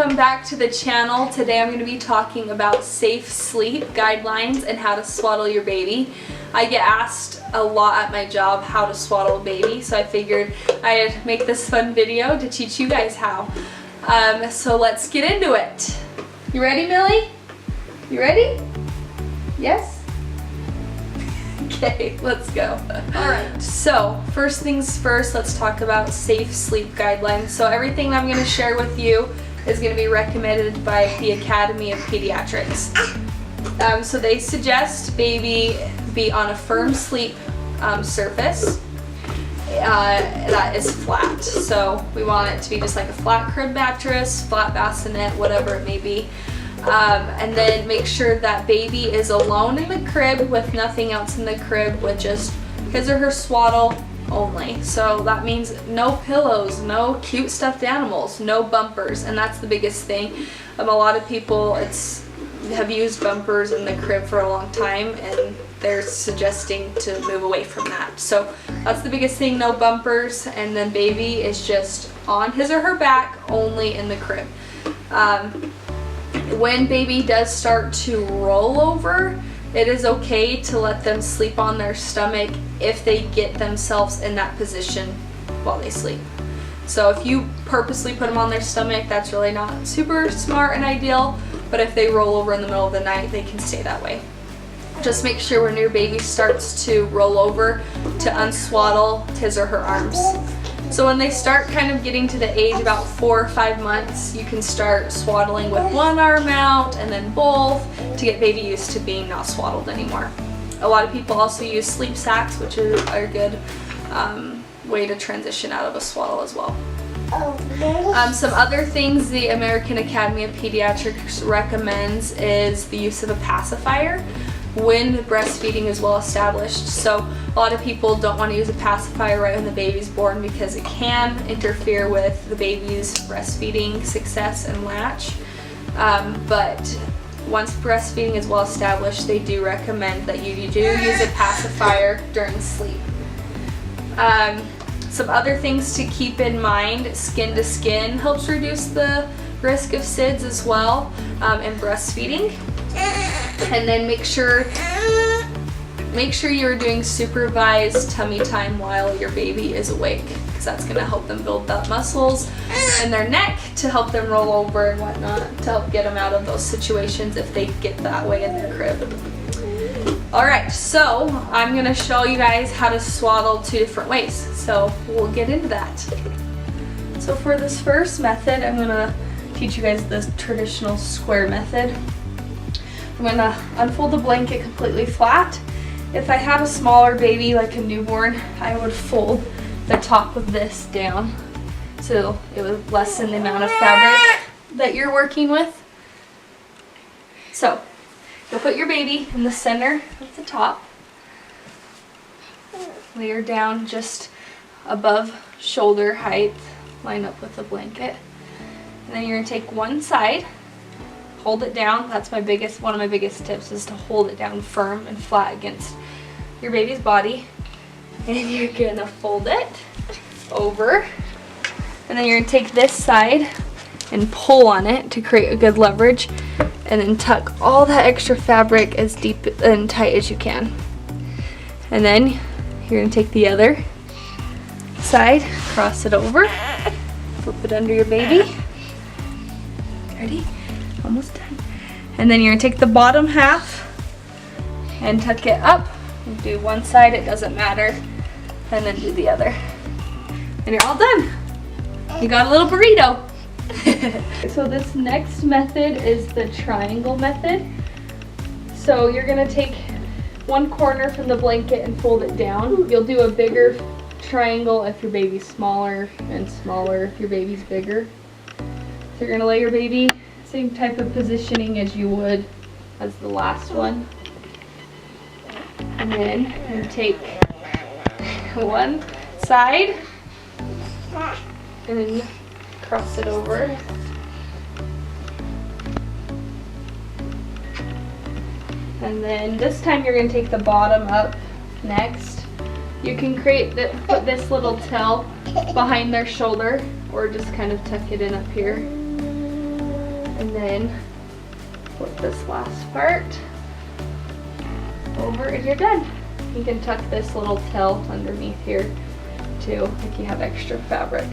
welcome back to the channel. Today I'm going to be talking about safe sleep guidelines and how to swaddle your baby. I get asked a lot at my job how to swaddle a baby, so I figured I'd make this fun video to teach you guys how. So let's get into it. You ready, Millie? You ready? Yes? Okay, let's go. Alright, so first things first, let's talk about safe sleep guidelines. So everything that I'm going to share with you is going to be recommended by the Academy of Pediatrics. So they suggest baby be on a firm sleep surface that is flat. So we want it to be just like a flat crib mattress, flat bassinet, whatever it may be. And then make sure that baby is alone in the crib with nothing else in the crib, with just his or her swaddle only. So that means no pillows, no cute stuffed animals, no bumpers, and that's the biggest thing. A lot of people have used bumpers in the crib for a long time, and they're suggesting to move away from that. So that's the biggest thing, no bumpers, and then baby is just on his or her back only in the crib. When baby does start to roll over, it is okay to let them sleep on their stomach if they get themselves in that position while they sleep. So if you purposely put them on their stomach, that's really not super smart and ideal, but if they roll over in the middle of the night, they can stay that way. Just make sure when your baby starts to roll over to unswaddle his or her arms. So when they start kind of getting to the age about 4 or 5 months, you can start swaddling with one arm out and then both to get baby used to being not swaddled anymore. A lot of people also use sleep sacks, which are a good way to transition out of a swaddle as well. Some other things the American Academy of Pediatrics recommends is the use of a pacifier when breastfeeding is well established. So a lot of people don't want to use a pacifier right when the baby's born because it can interfere with the baby's breastfeeding success and latch. But once breastfeeding is well established, they do recommend that you do use a pacifier during sleep. Some other things to keep in mind: skin to skin helps reduce the risk of SIDS as well in breastfeeding. And then make sure you're doing supervised tummy time while your baby is awake, because that's going to help them build up muscles in their neck to help them roll over and whatnot, to help get them out of those situations if they get that way in their crib. Alright, so I'm going to show you guys how to swaddle 2 different ways, so we'll get into that. So for this first method, I'm going to teach you guys the traditional square method. I'm going to unfold the blanket completely flat. If I have a smaller baby like a newborn, I would fold the top of this down so it would lessen the amount of fabric that you're working with. So you'll put your baby in the center of the top, lay her down just above shoulder height, line up with the blanket, and then you're going to take one side, hold it down. That's one of my biggest tips, is to hold it down firm and flat against your baby's body. And you're gonna fold it over, and then you're gonna take this side and pull on it to create a good leverage, and then tuck all that extra fabric as deep and tight as you can. And then you're gonna take the other side, cross it over, flip it under your baby. Ready? Almost done. And then you're gonna take the bottom half and tuck it up. Do one side, it doesn't matter, and then do the other. And you're all done. You got a little burrito. So this next method is the triangle method. So you're gonna take one corner from the blanket and fold it down. You'll do a bigger triangle if your baby's smaller, and smaller if your baby's bigger. So you're gonna lay your baby same type of positioning as you would as the last one. And then you take one side and then cross it over. And then this time you're going to take the bottom up next. You can put this little tail behind their shoulder, or just kind of tuck it in up here. And then flip this last part over and you're done. You can tuck this little tail underneath here too if you have extra fabric.